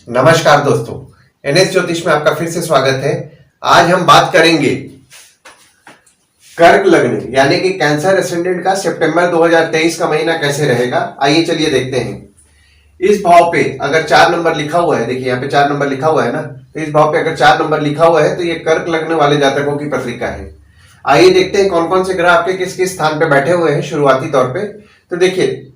नमस्कार दोस्तों, एनएस ज्योतिष में आपका फिर से स्वागत है। आज हम बात करेंगे कर्क लग्न यानी कि कैंसर एसेंडेंट का सितंबर 2023 का महीना कैसे रहेगा। आइए चलिए देखते हैं। इस भाव पे अगर 4 नंबर लिखा हुआ है, देखिए यहाँ पे 4 नंबर लिखा हुआ है ना, तो इस भाव पे अगर 4 नंबर लिखा हुआ है तो ये कर्क लग्न वाले जातकों की पत्रिका है। आइए देखते हैं कौन कौन से ग्रह आपके किस किस स्थान पे बैठे हुए हैं। शुरुआती तौर पे तो देखिए,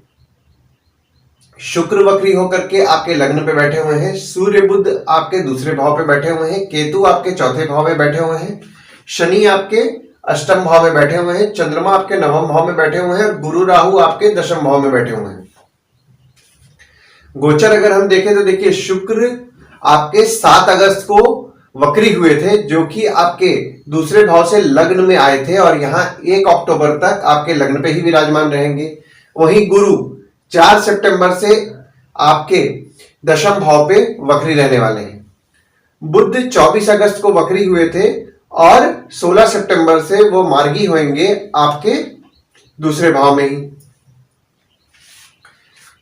शुक्र वक्री होकर के आपके लग्न पे बैठे हुए हैं, सूर्य बुध आपके दूसरे भाव पे बैठे हुए हैं, केतु आपके चौथे भाव में बैठे हुए हैं, शनि आपके अष्टम भाव में बैठे हुए हैं, चंद्रमा आपके नवम भाव में बैठे हुए हैं और गुरु राहु आपके दशम भाव में बैठे हुए हैं। गोचर अगर हम देखें तो देखिए, शुक्र आपके 7 अगस्त को वक्री हुए थे, जो कि आपके दूसरे भाव से लग्न में आए थे और यहां 1 अक्टूबर तक आपके लग्न पे ही विराजमान रहेंगे। वहीं गुरु 4 सितंबर से आपके दशम भाव पे वक्री रहने वाले हैं। बुध 24 अगस्त को वक्री हुए थे और 16 सितंबर से वो मार्गी होंगे आपके दूसरे भाव में ही।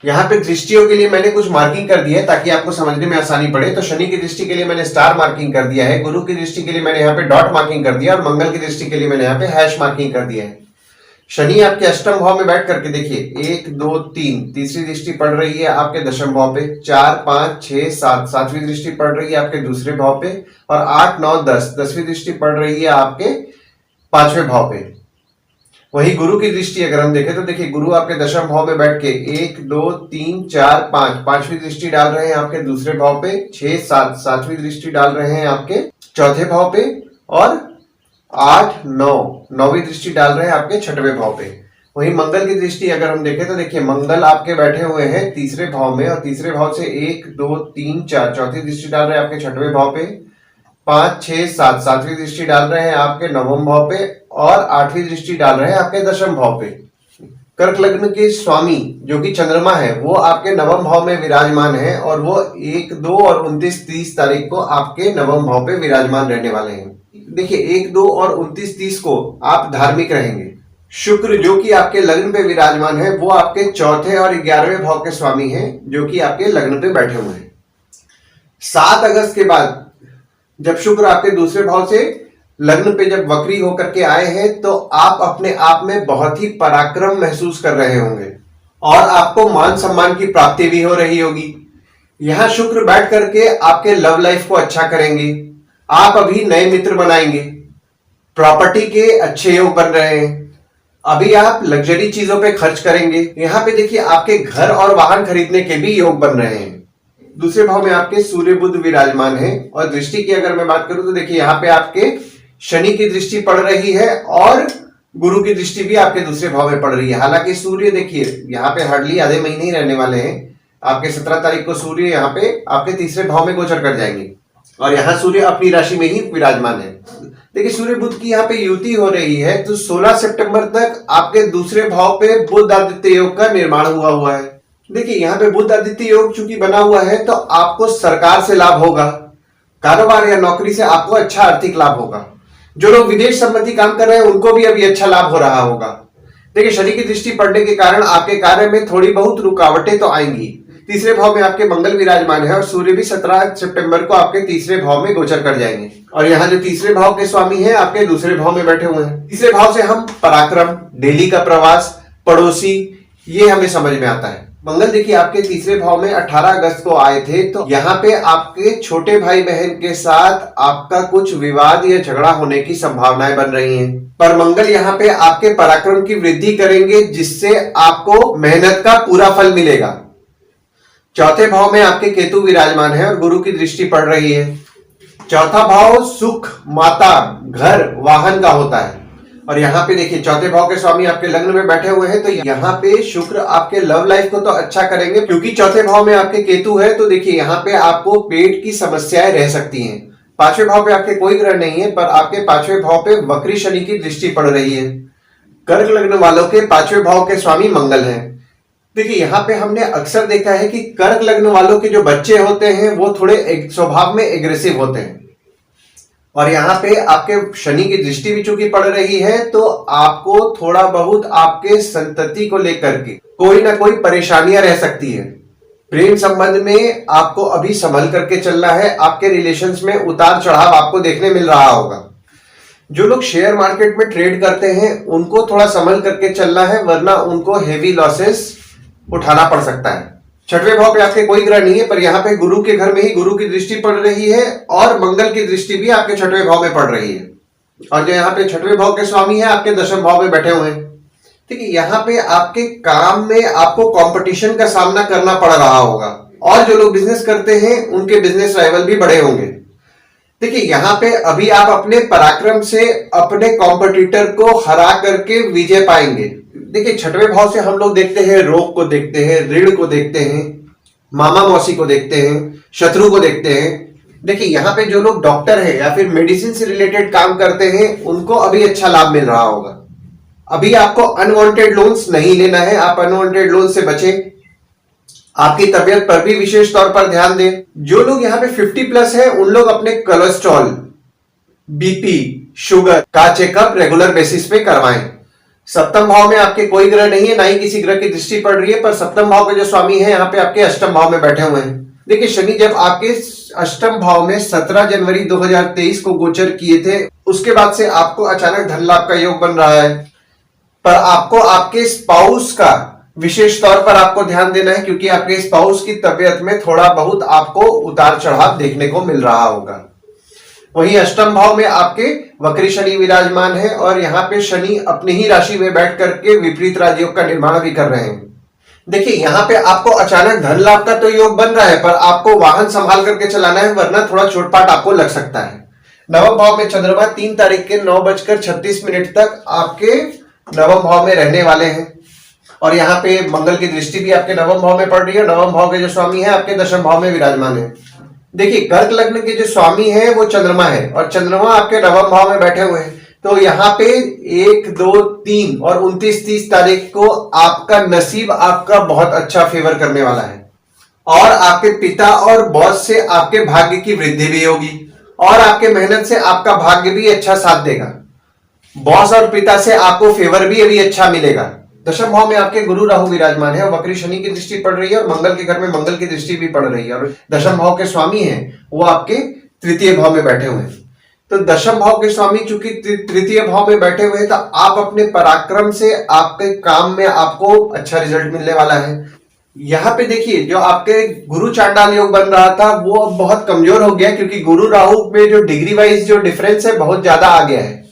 यहां पे दृष्टियों के लिए मैंने कुछ मार्किंग कर दिया है ताकि आपको समझने में आसानी पड़े। तो शनि की दृष्टि के लिए मैंने स्टार मार्किंग कर दिया है, गुरु की दृष्टि के लिए मैंने यहाँ पे डॉट मार्किंग कर दिया और मंगल की दृष्टि के लिए मैंने यहाँ पे हैश मार्किंग कर दिया है। शनि आपके अष्टम भाव में बैठ करके देखिए 1 2 3 तीसरी दृष्टि पड़ रही है आपके दशम भाव पे, 4 5 6 7 सातवीं दृष्टि पड़ रही है आपके दूसरे भाव पे और 8 9 10 10वीं दृष्टि पड़ रही है आपके पांचवें भाव पे। वही गुरु की दृष्टि अगर हम देखें तो देखिए, गुरु आपके दशम भाव में बैठ के 1 2 3 4 5 पांचवी दृष्टि डाल रहे हैं आपके दूसरे भाव पे, 6 7 सातवीं दृष्टि डाल रहे हैं आपके चौथे भाव पे और 8 9 नौवीं दृष्टि डाल रहे हैं आपके छठवें भाव पे। वहीं मंगल की दृष्टि अगर हम देखें तो देखिए, मंगल आपके बैठे हुए हैं तीसरे भाव में और तीसरे भाव से 1 2 3 4 चौथी दृष्टि डाल रहे हैं आपके छठवें भाव पे, 5 6 7 सातवीं दृष्टि डाल रहे हैं आपके नवम भाव पे और 8वीं दृष्टि डाल रहे हैं आपके दशम भाव पे। कर्क लग्न के स्वामी जो कि चंद्रमा है वो आपके नवम भाव में विराजमान है और वो 1 2 और 29 30 तारीख को आपके नवम भाव पे विराजमान रहने वाले हैं। देखिए 1 2 और 29 30 को आप धार्मिक रहेंगे। शुक्र जो कि आपके लग्न पे विराजमान है वो आपके चौथे और 11वें भाव के स्वामी हैं, जो कि आपके लग्न पे बैठे हुए हैं। 7 अगस्त के बाद जब शुक्र आपके दूसरे भाव से लग्न पे जब वक्री होकर के आए हैं तो आप अपने आप में बहुत ही पराक्रम महसूस कर रहे होंगे और आपको मान सम्मान की प्राप्ति भी हो रही होगी। यहां शुक्र बैठ करके आपके लव लाइफ को अच्छा करेंगे, आप अभी नए मित्र बनाएंगे, प्रॉपर्टी के अच्छे योग बन रहे हैं, अभी आप लग्जरी चीजों पे खर्च करेंगे। यहाँ पे देखिए, आपके घर और वाहन खरीदने के भी योग बन रहे हैं। दूसरे भाव में आपके सूर्य बुध विराजमान है और दृष्टि की अगर मैं बात करूं तो देखिए, यहाँ पे आपके शनि की दृष्टि पड़ रही है और गुरु की दृष्टि भी आपके दूसरे भाव में पड़ रही है। हालांकि सूर्य देखिए यहाँ पे हार्डली आधे महीने ही रहने वाले हैं। आपके 17 तारीख को सूर्य यहाँ पे आपके तीसरे भाव में गोचर कर जाएंगे और यहाँ सूर्य अपनी राशि में ही विराजमान है। देखिए, सूर्य बुध की यहाँ पे युति हो रही है तो 16 सितंबर तक आपके दूसरे भाव पे बुध आदित्य योग का निर्माण हुआ है। देखिए, यहाँ पे बुध आदित्य योग चूंकि बना हुआ है तो आपको सरकार से लाभ होगा, कारोबार या नौकरी से आपको अच्छा आर्थिक लाभ होगा। जो लोग विदेश संबंधी काम कर रहे हैं उनको भी अभी अच्छा लाभ हो रहा होगा। देखिए, शनि की दृष्टि पड़ने के कारण आपके कार्य में थोड़ी बहुत रुकावटें तो आएंगी। तीसरे भाव में आपके मंगल विराजमान है और सूर्य भी 17 सितंबर को आपके तीसरे भाव में गोचर कर जाएंगे और यहाँ जो तीसरे भाव के स्वामी हैं आपके दूसरे भाव में बैठे हुए हैं। तीसरे भाव से हम पराक्रम, डेली का प्रवास, पड़ोसी, ये हमें समझ में आता है। मंगल देखिए आपके तीसरे भाव में 18 अगस्त को आए थे तो यहाँ पे आपके छोटे भाई बहन के साथ आपका कुछ विवाद या झगड़ा होने की संभावनाएं बन रही हैं। पर मंगल यहाँ पे आपके पराक्रम की वृद्धि करेंगे जिससे आपको मेहनत का पूरा फल मिलेगा। चौथे भाव में आपके केतु विराजमान है और गुरु की दृष्टि पड़ रही है। चौथा भाव सुख, माता, घर, वाहन का होता है और यहाँ पे देखिए, चौथे भाव के स्वामी आपके लग्न में बैठे हुए हैं तो यहाँ पे शुक्र आपके लव लाइफ को तो अच्छा करेंगे। क्योंकि चौथे भाव में आपके केतु है तो देखिए, यहाँ पे आपको पेट की समस्याएं रह सकती हैं। पांचवें भाव पे आपके कोई ग्रह नहीं है पर आपके पांचवें भाव पे वक्री शनि की दृष्टि पड़ रही है। कर्क लग्न वालों के पांचवें भाव के स्वामी मंगल हैं। देखिए, यहाँ पे हमने अक्सर देखा है कि कर्क लग्न वालों के जो बच्चे होते हैं वो थोड़े स्वभाव में एग्रेसिव होते हैं और यहाँ पे आपके शनि की दृष्टि भी चूंकि पड़ रही है तो आपको थोड़ा बहुत आपके संतति को लेकर के कोई ना कोई परेशानियां रह सकती है। प्रेम संबंध में आपको अभी संभल करके चलना है। आपके रिलेशंस में उतार चढ़ाव आपको देखने मिल रहा होगा। जो लोग शेयर मार्केट में ट्रेड करते हैं उनको थोड़ा संभल करके चलना है, वरना उनको हेवी लॉसेस उठाना पड़ सकता है। छठवें भाव पे आपके कोई ग्रह नहीं है, पर यहाँ पे गुरु के घर में ही गुरु की दृष्टि पड़ रही है और मंगल की दृष्टि भी आपके छठवें भाव में पड़ रही है। और जो यहाँ पे छठवें भाव के स्वामी है आपके दशम भाव में बैठे हुए हैं। ठीक है, यहाँ पे आपके काम में आपको कंपटीशन का सामना करना पड़ रहा होगा, और जो लोग बिजनेस करते हैं उनके बिजनेस राइवल भी बड़े होंगे। देखिए, यहाँ पे अभी आप अपने पराक्रम से अपने कॉम्पिटिटर को हरा करके विजय पाएंगे। देखिए, छठवें भाव से हम लोग देखते हैं रोग को, देखते हैं ऋण को, देखते हैं मामा मौसी को, देखते हैं शत्रु को, देखते हैं। देखिए, यहाँ पे जो लोग डॉक्टर हैं या फिर मेडिसिन से रिलेटेड काम करते हैं उनको अभी अच्छा लाभ मिल रहा होगा। अभी आपको अनवांटेड लोन्स नहीं लेना है, आप अनवांटेड लोन से बचें। आपकी तबियत पर भी विशेष तौर पर ध्यान दें। जो लोग यहाँ पे 50 प्लस है उन लोग अपने कोलेस्ट्रॉल, बीपी, शुगर का चेकअप रेगुलर बेसिस पे करवाएं। सप्तम भाव में आपके कोई ग्रह नहीं है, ना ही किसी ग्रह की दृष्टि पड़ रही है, पर सप्तम भाव के जो स्वामी है यहाँ पे आपके अष्टम भाव में बैठे हुए हैं। देखिए, शनि जब आपके अष्टम भाव में 17 जनवरी 2023 को गोचर किए थे, उसके बाद से आपको अचानक धन लाभ का योग बन रहा है। पर आपको आपके स्पाउस का विशेष तौर पर आपको ध्यान देना है, क्योंकि आपके स्पाउस की तबियत में थोड़ा बहुत आपको उतार चढ़ाव देखने को मिल रहा होगा। वहीं अष्टम भाव में आपके वक्री शनि विराजमान है, और यहाँ पे शनि अपनी ही राशि में बैठ करके विपरीत राजयोग का निर्माण भी कर रहे हैं। देखिए, यहाँ पे आपको अचानक धन लाभ का तो योग बन रहा है, पर आपको वाहन संभाल करके चलाना है, वरना थोड़ा चोटपाट आपको लग सकता है। नवम भाव में चंद्रमा 3 तारीख के 9:36 तक आपके नवम भाव में रहने वाले हैं, और यहाँ पे मंगल की दृष्टि भी आपके नवम भाव में पड़ रही है। नवम भाव के जो स्वामी है आपके दशम भाव में विराजमान है। देखिए, कर्क लग्न के जो स्वामी है वो चंद्रमा है, और चंद्रमा आपके नवम भाव में बैठे हुए हैं। तो यहाँ पे 1, 2, 3 और 29, 30 तारीख को आपका नसीब आपका बहुत अच्छा फेवर करने वाला है, और आपके पिता और बॉस से आपके भाग्य की वृद्धि भी होगी, और आपके मेहनत से आपका भाग्य भी अच्छा साथ देगा। बॉस और पिता से आपको फेवर भी अभी अच्छा मिलेगा। दशम भाव में आपके गुरु राहु विराजमान है, और वक्री शनि की दृष्टि पड़ रही है, और मंगल के घर में मंगल की दृष्टि भी पड़ रही है, और दशम भाव के स्वामी हैं वो आपके तृतीय भाव में बैठे हुए हैं। तो दशम भाव के स्वामी चूंकि तृतीय भाव में बैठे हुए हैं, तो आप अपने पराक्रम से आपके काम में आपको अच्छा रिजल्ट मिलने वाला है। यहाँ पे देखिए, जो आपके गुरु चांडाल योग बन रहा था वो अब बहुत कमजोर हो गया, क्योंकि गुरु राहु में जो डिग्री वाइज जो डिफरेंस है बहुत ज्यादा आ गया है,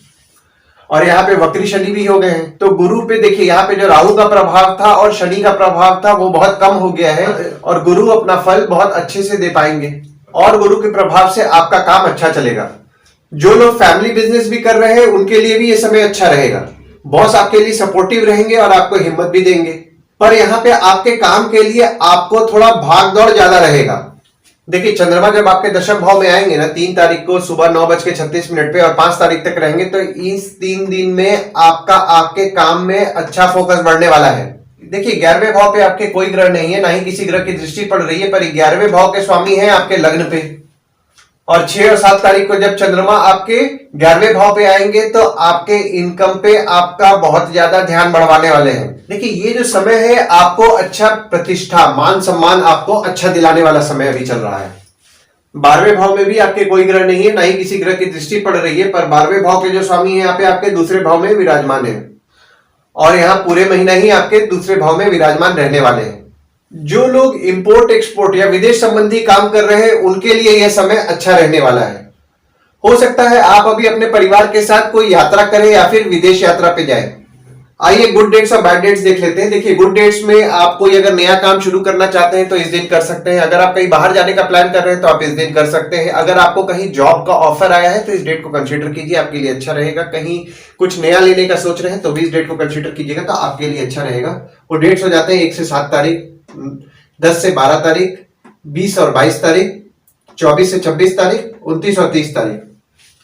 और यहाँ पे वक्री शनि भी हो गए हैं। तो गुरु पे देखिए, यहाँ पे जो राहु का प्रभाव था और शनि का प्रभाव था वो बहुत कम हो गया है, और गुरु अपना फल बहुत अच्छे से दे पाएंगे, और गुरु के प्रभाव से आपका काम अच्छा चलेगा। जो लोग फैमिली बिजनेस भी कर रहे हैं उनके लिए भी ये समय अच्छा रहेगा। बॉस आपके लिए सपोर्टिव रहेंगे और आपको हिम्मत भी देंगे, पर यहाँ पे आपके काम के लिए आपको थोड़ा भाग दौड़ ज्यादा रहेगा। देखिए, चंद्रमा जब आपके दशम भाव में आएंगे ना 3 तारीख को सुबह 9:36 पे, और 5 तारीख तक रहेंगे, तो इस 3 दिन में आपका आपके काम में अच्छा फोकस बढ़ने वाला है। देखिए, 11वें भाव पे आपके कोई ग्रह नहीं है, ना ही किसी ग्रह की दृष्टि पड़ रही है, पर 11वें भाव के स्वामी है आपके लग्न पे, और 6 और 7 तारीख को जब चंद्रमा आपके 11वें भाव पे आएंगे तो आपके इनकम पे आपका बहुत ज्यादा ध्यान बढ़वाने वाले हैं। देखिए, ये जो समय है आपको अच्छा प्रतिष्ठा, मान सम्मान आपको अच्छा दिलाने वाला समय अभी चल रहा है। 12वें भाव में भी आपके कोई ग्रह नहीं है, ना ही किसी ग्रह की दृष्टि पड़ रही है, पर 12वें भाव के जो स्वामी है यहाँ पे आपके दूसरे भाव में विराजमान है, और यहाँ पूरे महीना ही आपके दूसरे भाव में विराजमान रहने वाले हैं। जो लोग इंपोर्ट एक्सपोर्ट या विदेश संबंधी काम कर रहे हैं उनके लिए यह समय अच्छा रहने वाला है। हो सकता है आप अभी अपने परिवार के साथ कोई यात्रा करें या फिर विदेश यात्रा पे जाएं। आइए गुड डेट्स और बैड डेट्स देख लेते हैं। देखिए, गुड डेट्स में आप कोई अगर नया काम शुरू करना चाहते हैं तो इस दिन कर सकते हैं। अगर आप कहीं बाहर जाने का प्लान कर रहे हैं तो आप इस दिन कर सकते हैं। अगर आपको कहीं जॉब का ऑफर आया है तो इस डेट को कंसीडर कीजिए, आपके लिए अच्छा रहेगा। कहीं कुछ नया लेने का सोच रहे हैं तो भी इस डेट को कंसीडर कीजिएगा, तो आपके लिए अच्छा रहेगा। वो डेट्स हो जाते हैं 1 से 7 तारीख, 10 से 12 तारीख, 20 और 22 तारीख, 24 से 26 तारीख, 29 और 30 तारीख।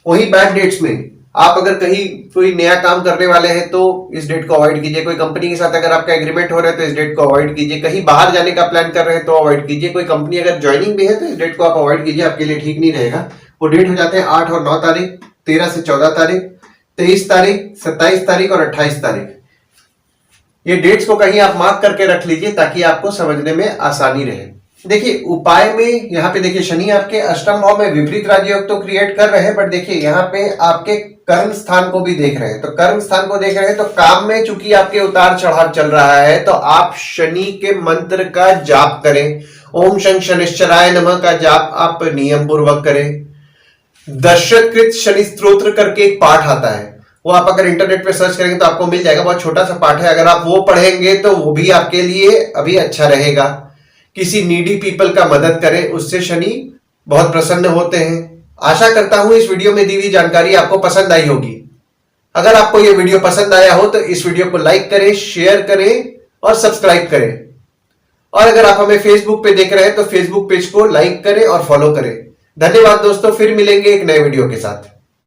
वही बैड डेट्स में आप अगर कहीं कोई नया काम करने वाले हैं तो इस डेट को अवॉइड कीजिए। कोई कंपनी के साथ अगर आपका एग्रीमेंट हो रहा है तो इस डेट को अवॉइड कीजिए। कहीं बाहर जाने का प्लान कर रहे हैं तो अवॉइड कीजिए। कोई कंपनी अगर ज्वाइनिंग भी है तो इस डेट को आप अवॉइड कीजिए, आपके लिए ठीक नहीं रहेगा। वो डेट हो जाते हैं 8 और 9 तारीख, 13 से 14 तारीख, 23 तारीख, 27 तारीख और 28 तारीख। ये डेट्स को कहीं आप मार्क करके रख लीजिए ताकि आपको समझने में आसानी रहे। देखिए उपाय में यहाँ पे देखिए शनि आपके अष्टम भाव में विपरीत राजयोग तो क्रिएट कर रहे हैं, बट देखिए यहाँ पे आपके कर्म स्थान को भी देख रहे हैं। तो कर्म स्थान को देख रहे हैं तो काम में चूंकि आपके उतार चढ़ाव चल रहा है, तो आप शनि के मंत्र का जाप करें। ओम शं शनिश्चराय नमः का जाप आप नियम पूर्वक करें। दशरथकृत शनि स्तोत्र करके एक पाठ आता है, वो आप अगर इंटरनेट पे सर्च करेंगे तो आपको मिल जाएगा। बहुत छोटा सा पाठ है, अगर आप वो पढ़ेंगे तो वो भी आपके लिए अभी अच्छा रहेगा। किसी नीडी पीपल का मदद करें, उससे शनि बहुत प्रसन्न होते हैं। आशा करता हूं इस वीडियो में दी हुई जानकारी आपको पसंद आई होगी। अगर आपको यह वीडियो पसंद आया हो तो इस वीडियो को लाइक करें, शेयर करें और सब्सक्राइब करें। और अगर आप हमें फेसबुक पे देख रहे हैं तो फेसबुक पेज को लाइक करें और फॉलो करें। धन्यवाद दोस्तों, फिर मिलेंगे एक नए वीडियो के साथ।